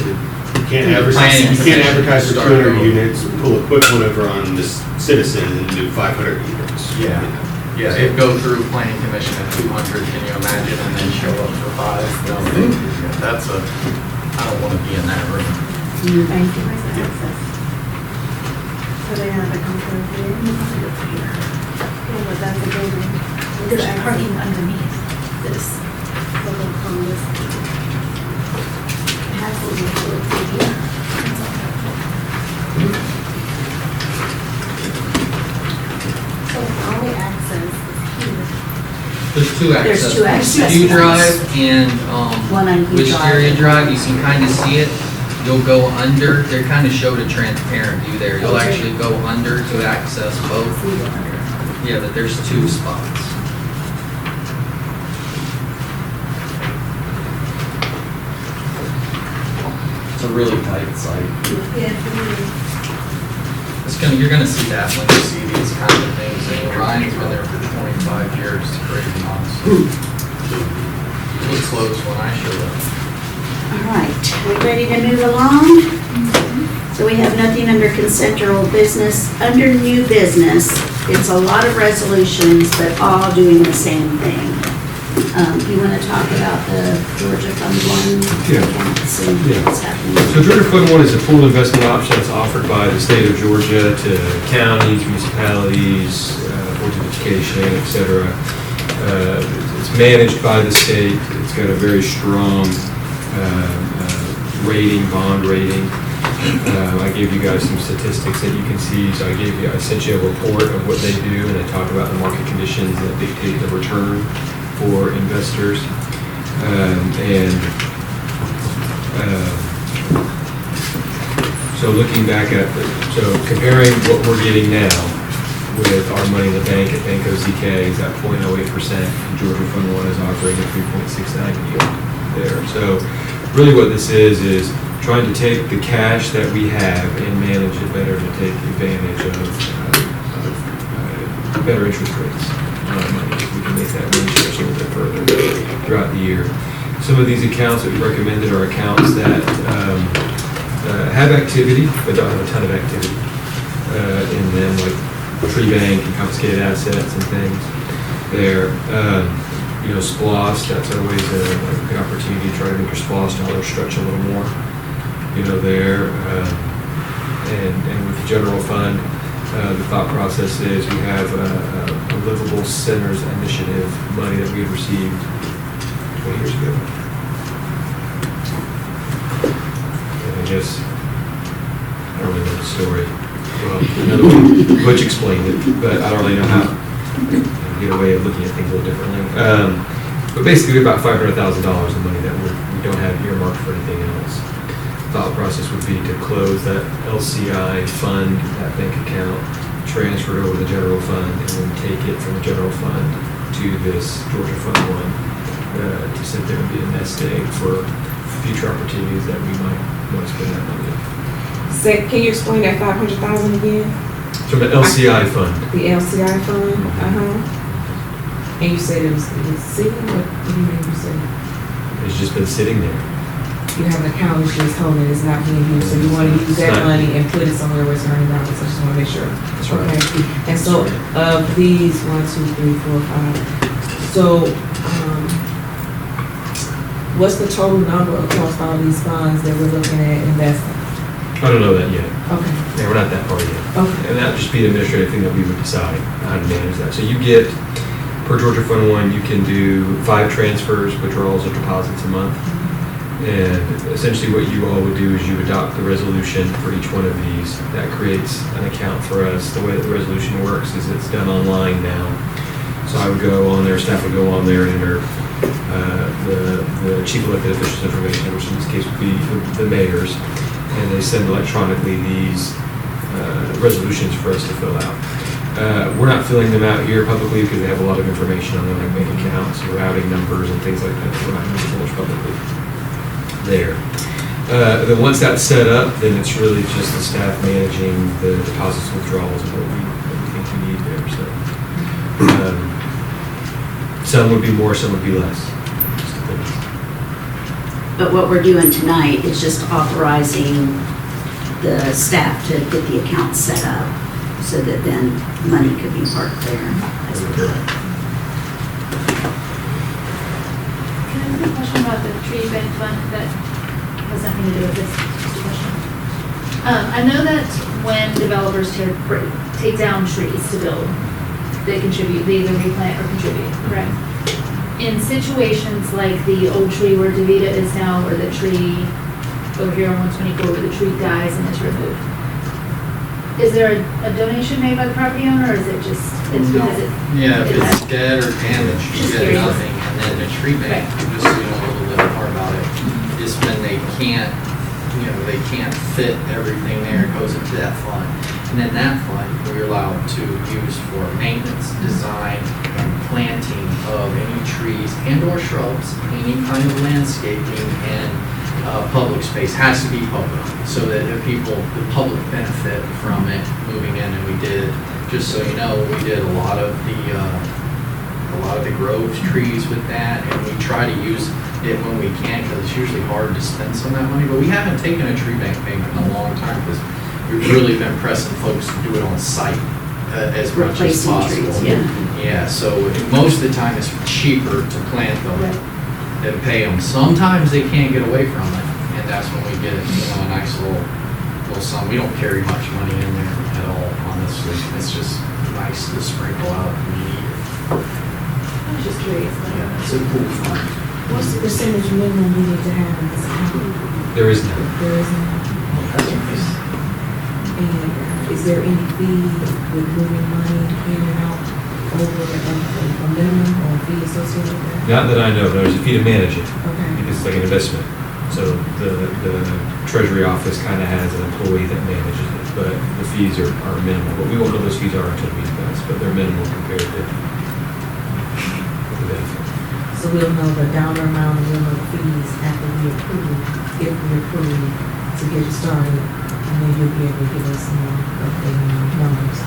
You can't advertise for 200 units, pull a quick one over on this citizen and do 500 units. Yeah. Yeah, it'd go through planning commission at 200, can you imagine, and then show up for 5? No, I don't want to be in that room. Thank you. So they have to come through here. Yeah, but that's a building. There's parking underneath this. So they'll come this way. It has to be through here. So the only access is here. There's two There's access two points. access Hugh points. Drive and One on Hugh Wisteria Drive. Drive, you can kind of see it. You'll go under, they're kind of showed a transparent view there. You'll actually go under to access both. Yeah, but there's two spots. It's a really tight site. You're gonna see that when you see these kind of things. And Ryan's been there for 25 years, it's crazy honestly. It was close when I showed up. All right, we ready to move along? So we have nothing under consent or old business. Under new business, it's a lot of resolutions, but all doing the same thing. You want to talk about the Georgia Fund one? Yeah. See what's happening. So Georgia Fund One is a pool investment option that's offered by the state of Georgia to counties, municipalities, boards of education, et cetera. It's managed by the state. It's got a very strong bond rating. I gave you guys some statistics that you can see. So I sent you a report of what they do, and they talk about the market conditions that dictate the return for investors. So looking back at, comparing what we're getting now with our money in the bank at Bank OZK is at 0.08%, and Georgia Fund One is offering a 3.69 yield there. So really what this is trying to take the cash that we have and manage it better to take advantage of better interest rates on our money. We can make that money stretch a little bit further throughout the year. Some of these accounts that we recommended are accounts that have activity, but don't have a ton of activity in them, like tree bank and confiscated assets and things. There, SPLOST, that's always a good opportunity to try to make your SPLOST dollar stretch a little more. There, and with the general fund, the thought process is we have a livable centers initiative money that we had received 20 years ago. And I guess, I don't really know the story. Well, another one, Butch explained it, but I don't really know how to get a way of looking at things a little differently. But basically, we have about $500,000 of money that we don't have earmarked for anything else. Thought process would be to close that LCI fund, that bank account, transfer it over to the general fund, and then take it from the general fund to this Georgia Fund One to sit there and be a nest egg for future opportunities that we might want to spend that money on. Can you explain that 500,000 again? From the LCI fund. The LCI fund? And you said it was sitting, what do you mean you said? It's just been sitting there. You have an account that's just holding, it's not being used, so you want to use that It's not- money and put it somewhere where it's earning dollars, I just want to make sure. That's right. Okay. And so, of these, 1, 2, 3, 4, 5, so, what's the total number across all these funds that we're looking at investing? I don't know that yet. Okay, Yeah, we're not that far yet. okay, And that would just be an administrative thing that we would decide how to manage that. So you get, per Georgia Fund 1, you can do 5 transfers, withdrawals, or deposits a month. And essentially what you all would do is you adopt the resolution for each one of these. That creates an account for us. The way that the resolution works is it's done online now. So I would go on there, staff would go on there and enter the chief elected officials information, which in this case would be the mayors. And they send electronically these resolutions for us to fill out. We're not filling them out here publicly because they have a lot of information on them, like bank accounts, and routing numbers, and things like that. We're not going to divulge publicly there. Then once that's set up, then it's really just the staff managing the deposits and withdrawals and what we think we need there. So some would be more, some would be less. Just depends. But what we're doing tonight is just authorizing the staff to get the account set up so that then money could be parked there. as we do it. Can I ask a question about the tree bank fund that has nothing to do with this question? I know that when developers take down trees to build, they contribute, they either replant or contribute, correct? In situations like the old tree where Davita is now, or the tree over here on 124 where the tree dies and is removed, is there a donation made by the property owner, or is it just, it's because it? Yeah, if it it's has- dead or damaged, you Just get curious. nothing. And then the tree bank, just so you know a little bit more about it, is when they can't, they can't fit everything there, it goes into that fund. And then that fund, we're allowed to use for maintenance, design, and planting of any trees and or shrubs, any kind of landscaping, and public space has to be public, so that the public benefit from it moving in. And we did, just so you know, we did a lot of the grove trees with that, and we try to use it when we can, because it's usually hard to spend some of that money. But we haven't taken a tree bank payment in a long time, because we've really been pressing folks to do it on site as much as Replacing possible. trees, yeah. Yeah, so most of the time it's cheaper to plant them than pay them. Sometimes they can't get away from it, and that's when we get, a nice little sum. We don't carry much money in there at all, honestly. It's just nice to sprinkle out when you need it. I was just curious. Yeah, it's a cool fund. what's the percentage minimum we need to have in this account? There is none. There is none. And is there any fee with moving money in and out over a minimum or a fee associated with that? Not that I know, there's a fee to manage it, Okay, because it's like an investment. So the Treasury office kind of has an employee that manages it, but the fees are minimal. But we won't know those fees are until we invest, but they're minimal compared to the benefit. so we'll know the dollar amount and we'll know the fees after we approve, if we approve to get it started, and then you'll be able to give us some more updated numbers.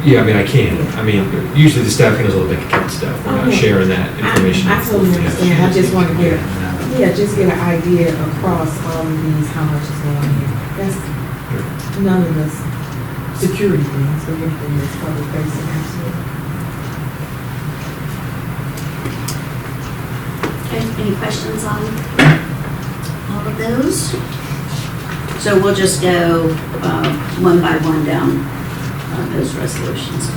Yeah, I mean, I can. I mean, usually the staff handles all the bank account stuff. We're not Okay. sharing that information. I totally understand, I just want to get, Yeah. just get an idea across all of these, how much is going in. That's none of this security things, but everything that's public facing, absolutely. Any questions on all of those? So we'll just go one by one down those resolutions.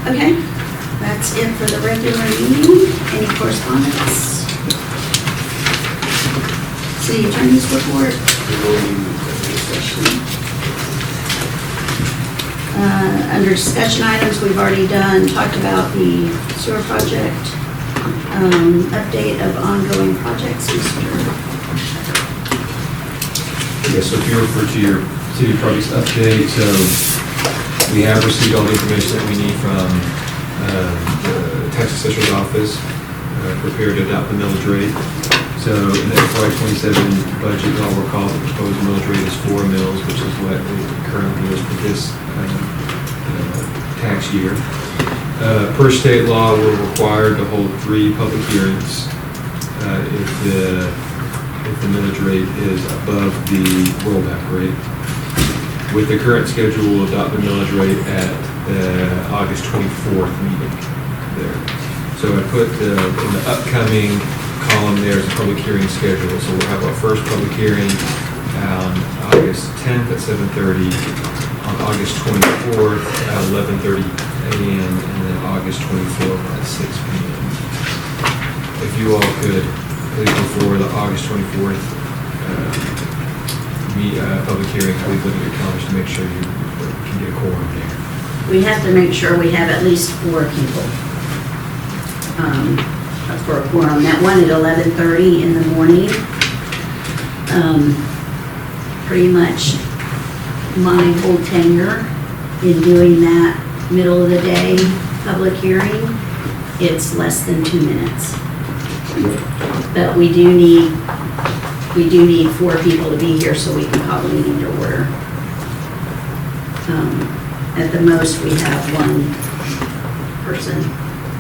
Okay, that's it for the regular meeting. Any correspondence? City Attorney's report. Under discussion items, we've already talked about the sewer project, update of ongoing projects, Mr. Yes, so if you refer to your city projects update, so we have received all the information that we need from the tax assessor's office, prepared to adopt the millage rate. So So in the FY '27 budget, y'all recall the proposed millage rate is 4 mills, which is what it currently is for this tax year. Per state law, we're required to hold 3 public hearings if the millage rate is above the rollback rate. With the current schedule, we'll adopt the millage rate at the August 24th meeting there. So I put in the upcoming column there is a public hearing schedule. So we'll have our first public hearing on August 10th at 7:30, on August 24th at 11:30 a.m., and then August 24th at 6 p.m. If you all could please before the August 24th public hearing, please look at your calendars to make sure you can get a quorum there. We have to make sure we have at least 4 people for a quorum. That one at 11:30 in the morning, pretty much my whole tenure in doing that middle of the day public hearing, it's less than 2 minutes. But we do need 4 people to be here so we can call the meeting to order. At the most, we have 1 person,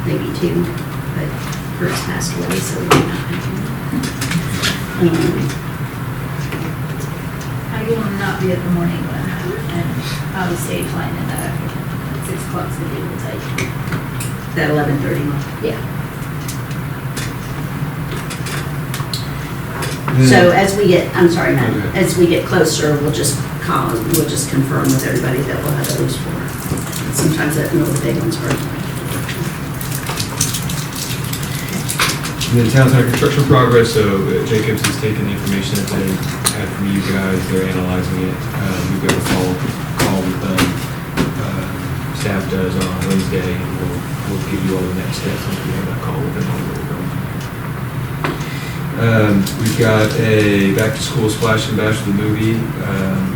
maybe 2, but Kurt's passed away, so we're not. I will not be at the morning one, and I'll be stage line in that afternoon. 6 o'clock's the due take. That 11:30 one. Yeah. So as we get, I'm sorry, Matt, Okay. as we get closer, we'll just confirm with everybody that we'll have at least 4. Sometimes that middle of the day one's hard. And then town center construction progress, so Jacobs has taken the information that they had from you guys, they're analyzing it. We've got a call with them, staff does on Wednesday, and we'll give you all the next steps once we have that call with them on where we're going. We've got a back to school splash and bash of the movie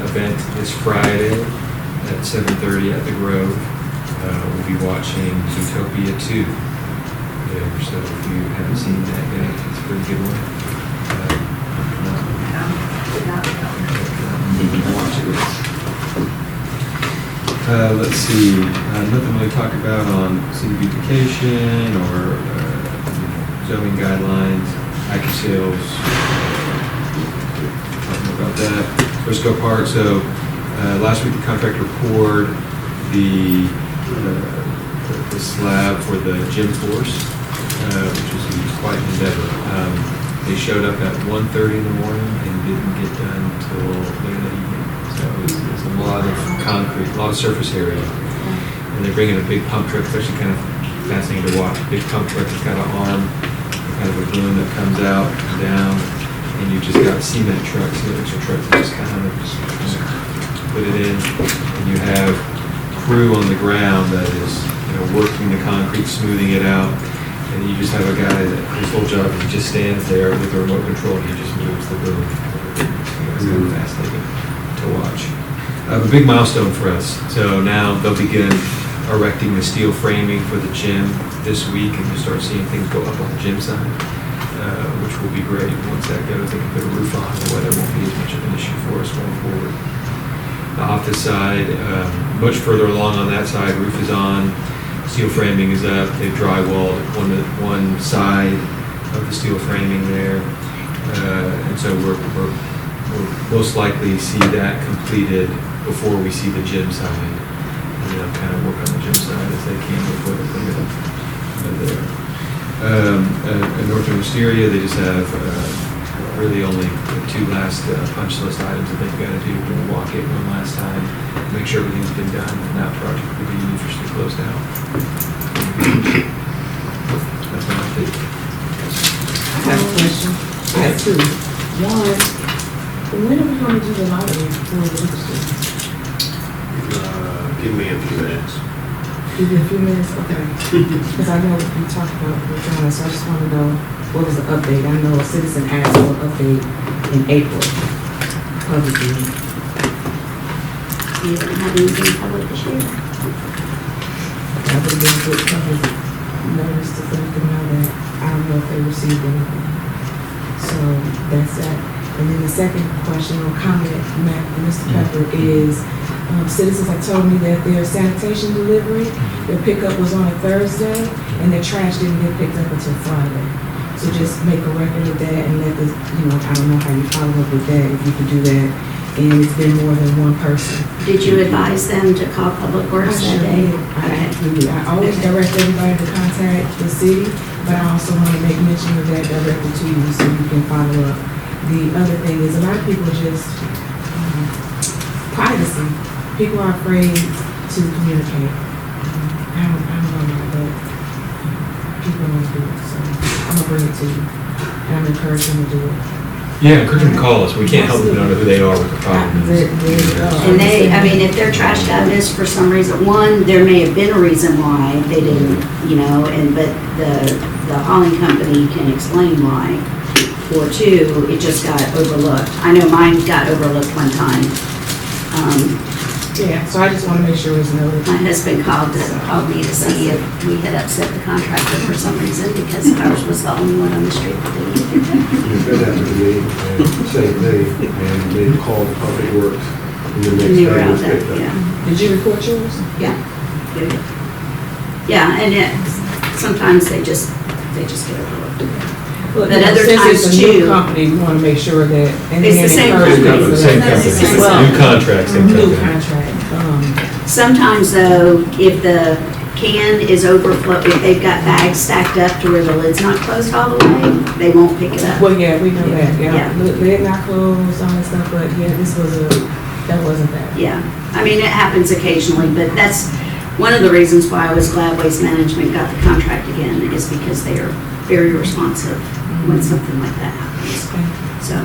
event this Friday at 7:30 at the Grove. We'll be watching Zootopia 2 there, so if you haven't seen that yet, it's a pretty good one. Watch it. Let's see, nothing really to talk about on city beautification or zoning guidelines, active sales, talking about that. Frisco Park, so last week the contractor poured the slab for the gym floors, which was quite an endeavor. They showed up at 1:30 in the morning and didn't get done until late in the evening. So it's a lot of concrete, a lot of surface area. And they're bringing a big pump truck. It's actually kind of fascinating to watch. Big pump truck that's got an arm, kind of a balloon that comes out and down, and you've just got cement trucks that just kind of put it in, and you have crew on the ground that is working the concrete, smoothing it out, and you just have a guy that his whole job is he just stands there with the remote control and he just moves the boom. It's kind of fascinating to watch. A big milestone for us. So now they'll begin erecting the steel framing for the gym this week, and you'll start seeing things go up on the gym side, which will be great. Once that goes, they can put a roof on, the weather won't be as much of an issue for us going forward. The office side, much further along on that side, roof is on, steel framing is up, they've drywalled one side of the steel framing there, and so we'll most likely see that completed before we see the gym side, and they'll kind of work on the gym side as they can before they put it there. In Northern Wisteria, they just have really only the 2 last punch list items that they've got to do. We're going to walk it one last time, make sure everything's been done, and that project will be officially closed out. That's my update. I have a question. I have 2. One, when are we going to do the lottery for the students? Give me a few minutes. Give you a few minutes? Okay. Because I know we talked about it with John, so I just want to know what was the update. I know a citizen asked for an update in April. Publicly. You don't have anything public this year? That would be a good public notice to let them know that I don't know if they received anything. So that's that. And then the second question or comment, Matt and Mr. Pepper, is citizens have told me that their sanitation delivery, their pickup was on a Thursday, and their trash didn't get picked up until Friday. So just make a record of that and let the, I don't know how you follow up with that, if you could do that. And it's been more than one person. Did you advise them to call Public Works that day? I always direct everybody to contact the city, but I also want to make mention of that directly to you so you can follow up. The other thing is a lot of people just, privacy. People are afraid to communicate. I don't know why, but people don't do it. So I'm gonna bring it to you, and I'm encouraging them to do it. Yeah, encourage them to call us. We can't help them know who they are with the problem. There you go. And if their trash got missed for some reason, one, there may have been a reason why they didn't, but the hauling company can explain why. Or two, it just got overlooked. I know mine got overlooked one time. Yeah, so I just want to make sure it's noted. My husband called me to see if we had upset the contractor for some reason because ours was the only one on the street that didn't get picked up. That happened to me, and same thing, and they called Public Works, and the And next they were day it out was there, picked up. yeah. Did you report yours? Yeah. Yeah, and sometimes they just get overlooked. But other since times it's a new too- company, we want to make sure that. and It's the then same encourage company. them. Same company, Well, new contract, same New company. contract. Sometimes though, if the can is overflow, if they've got bags stacked up to where the lid's not closed all the way, they won't pick it up. Well, yeah, we know that, Yeah. yeah. Lid not closed, all that stuff, but yeah, that wasn't that. Yeah, I mean, it happens occasionally, but that's one of the reasons why I was glad Waste Management got the contract again, is because they are very responsive when something like that happens. So,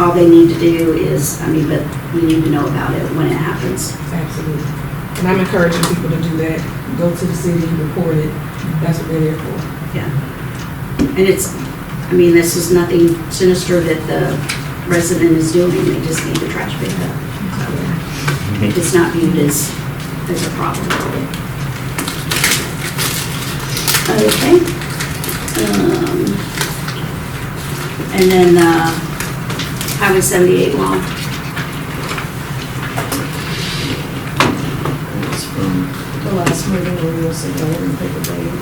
all they need to do is, but we need to know about it when it happens. Absolutely. And I'm encouraging people to do that. Go to the city, report it. That's what they're there for. Yeah. And this is nothing sinister that the resident is doing, they just need the trash picked up. So, it's not viewed as a problem. Okay. And then, Highway 78 wall. It's from, The last meeting, we will sit down and pick a date.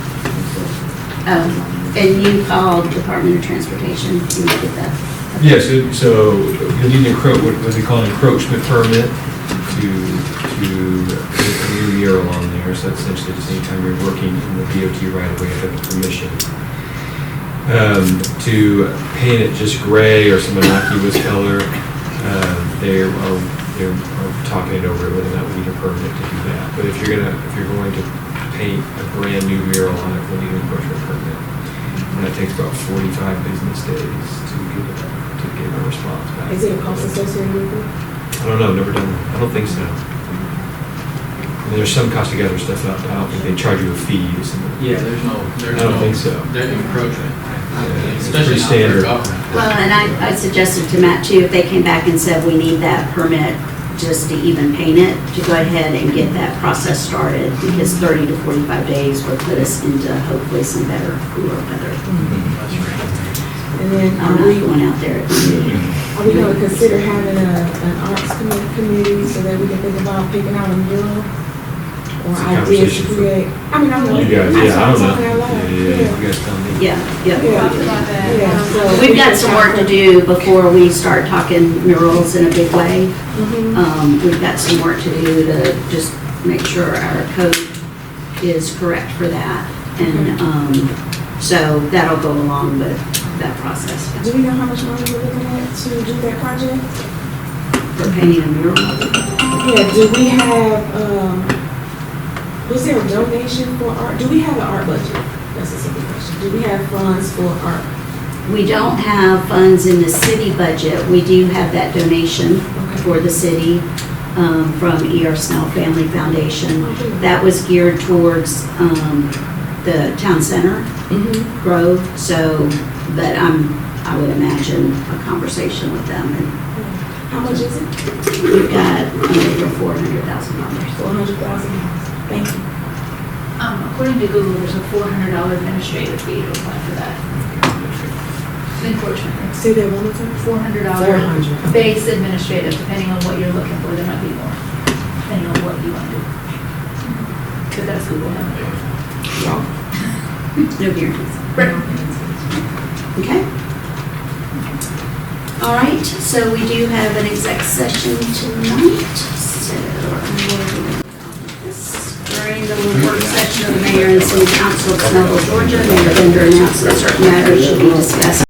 And you called Department of Transportation, you get that? yes, so you'll need an what they call an encroachment permit to put a new mural on there. So that's essentially just anytime you're working in the DOT right away, you have permission. To paint it just gray or some innocuous color, they're talking it over whether or not we need a permit to do that. But if you're going to paint a brand new mural on it, we'll need an encroachment permit. And that takes about 45 business days to get a response back. Is it a cost associated with it? I don't know, never done that. I don't think so. I mean, there's some cost to gather stuff up. I don't think they charge you a fee or something. Yeah, there's no. I don't think so. There's encroachment. It's Especially pretty not for standard. government. Well, and I suggested to Matt too, if they came back and said we need that permit just to even paint it, to go ahead and get that process started, because 30 to 45 days would put us into hopefully some better, cooler weather. That's right. And then I'm not going out there. are we going to consider having an arts committee so that we can think about picking out a mural? Or It's a ideas conversation to for- create? I mean, I'm like. You guys, yeah, I don't know. talking out loud. Yeah, you guys tell me. Yeah, Yeah. Talked about that. Yeah, so- We've got some work to do before we start talking murals in a big way. Mhm. We've got some work to do to just make sure our code is correct for that. And so that'll go along with that process. Do we know how much money we're looking at to do that project? For painting a mural. Yeah, do we have, was there a donation for art? Do we have an art budget? That's a simple question. Do we have funds for art? We don't have funds in the city budget. We do have that donation for the city from E.R. Snell Family Foundation. That was geared towards the town center Mm-hmm. growth, so, but I would imagine a conversation with them. And How much is it? we've got over $400,000. $400,000. Thank you. According to Google, there's a $400 administrative fee to apply for that. encroachment. Say that one more time. $400 $400. base administrative, depending on what you're looking for, there might be more, depending on what you want to do. But that's Google now. No guarantees. Okay. All right, so we do have an exec session tonight, so during the work session of the mayor and city council of Snellville, Georgia, Mayor Bender announced that certain matters should be discussed